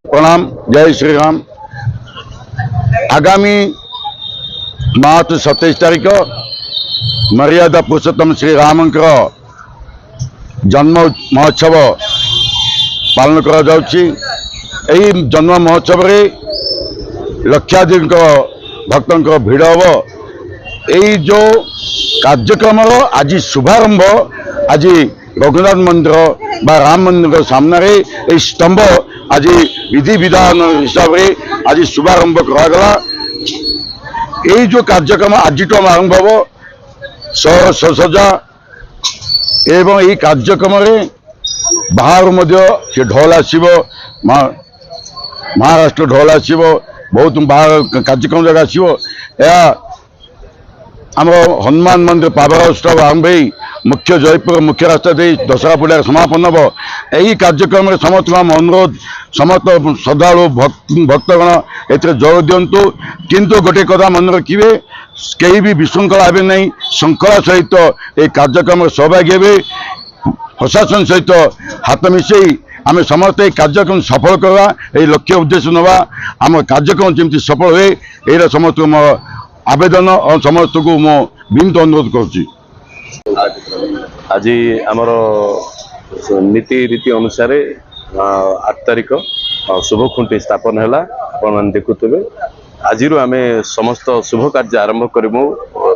प्रणाम। जय श्री राम। आगामी मार्च 27 तारीख मर्यादा पुरुषोत्तम श्री राम जन्म महोत्सव पालन करा जाउछि। एही जन्म महोत्सव रे लक्षाधिक भक्तों भिड़ हम। यही जो कार्यक्रम आज शुभारंभ आज रघुनाथ मंदिर बा राम मंदिर सामने रे स्तंभ आज विधि विधान हिसाब से आज शुभारंभ करागला। यही जो कार्यक्रम आज आरंभ हम सहर सजा एवं यही कार्यक्रम बाहर से ढोल आसो महाराष्ट्र ढोल आसो बहुत बाहर कार्यक्रम जगह आसो। आम हनुमान मंदिर पावर उत्सव आरंभ मुख्य जयपुर मुख्य रास्ता दे दशहरा पड़िया समापन हम। यही कार्यक्रम समस्त अनुरोध समस्त श्रद्धालु भक्तगण ए जोग दिंतु। किंतु गोटे कथा मन रखिए कहीं भी विशृंखला हे ना श्रृंखला सहित ये कार्यक्रम सहभागी हे प्रशासन सहित हाथ मिसई आम समस्त कार्यक्रम सफल करवा ये लक्ष्य उद्देश्य नवा आम कार्यक्रम जमी सफल हुए ये समस्त मो आवेदन और समस्त को मो विनीत अनुरोध करुच्ची। आज आमर नीति रीति अनुसार 8 तारीख शुभ खुंटी स्थापन है आप देखुवे। आज आम समस्त शुभ कार्य आरंभ करूँ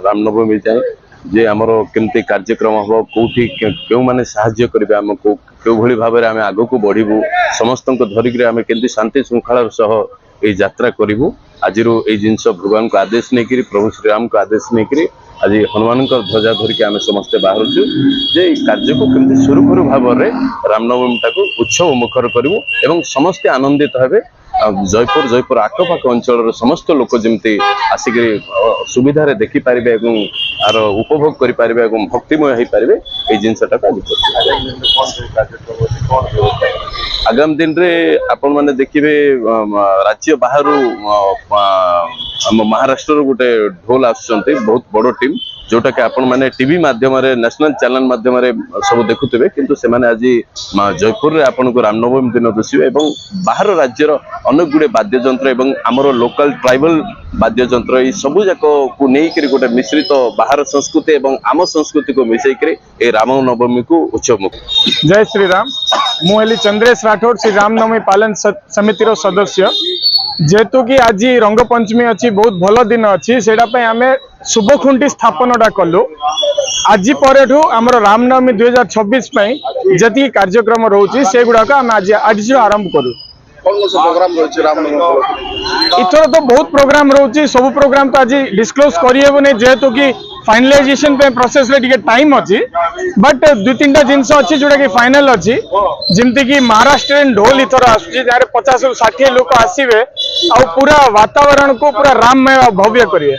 रामनवमी जाए जे आमर केमती कार्यक्रम हम कौटी क्यों माने साहाय्य करेंगे आमको क्यों भली भाव में आम आग को बढ़ू समस्त धरिक आम के शांति श्रृंखलार सह ये यात्रा करूँ। आज ये जिनस भगवान को आदेश नहीं प्रभु श्रीराम को आदेश नहीं आज हनुमान ध्वजा धरिकी आम समस्ते बाहर जे कार्य को केमती सुरुखुरु भाव में रामनवमी टाक उत्सव मुखर करूँ एवं समस्ते आनंदित हेबे। जयपुर आखपाख अंचल समस्त लोक जमती आसिक सुविधा देखिपारे आर उपभोग करें भक्तिमय हो पारे ये जिनसा आगामी दिन में आपण मैंने देखिए राज्य बाहर महाराष्ट्र गोटे ढोल आसुच्च बहुत बड़ टीम जोटा कि आपण मैंने टीवी माध्यम नेशनल चैनल माध्यम सब देखुवे किंतु से माने आज जयपुर रे आपण को रामनवमी दिन दर्शिवे एवं बाहर राज्यर अनेक गुड़े वाद्ययंत्र एवं आमर लोकल ट्राइबल वाद्ययंत्र ये सबू जाक को लेकर गोटे मिश्रित बाहर संस्कृति एवं आम संस्कृति को मिसईकर ए रामनवमी को उत्सव मुक्त। जय श्री राम। मुझे चंद्रेश राठौड़ श्री रामनवमी पालन समितिर सदस्य जेहेतु कि आज रंग पंचमी अच्छी बहुत भल दिन अच्छी से आम शुभ खुंटी स्थापनटा कलु। आज पर आमर रामनवमी 2026 जी कार्यक्रम रोचे से गुड़ाक आम आज आरंभ करूँ। इथर तो बहुत प्रोग्राम रोचे सब प्रोग्राम तो आज डिस्क्लोज करें जेहेतु कि फाइनलाइजेशन प्रोसेस रे टाइम अच्छी बट 2-3टा जिनस अच्छी जोटा कि फाइनल अच्छी जमती कि महाराष्ट्रियन ढोल इथर आसुची 50-60 लोक आसवे आ पूरा वातावरण को पूरा राममय भव्य करिए।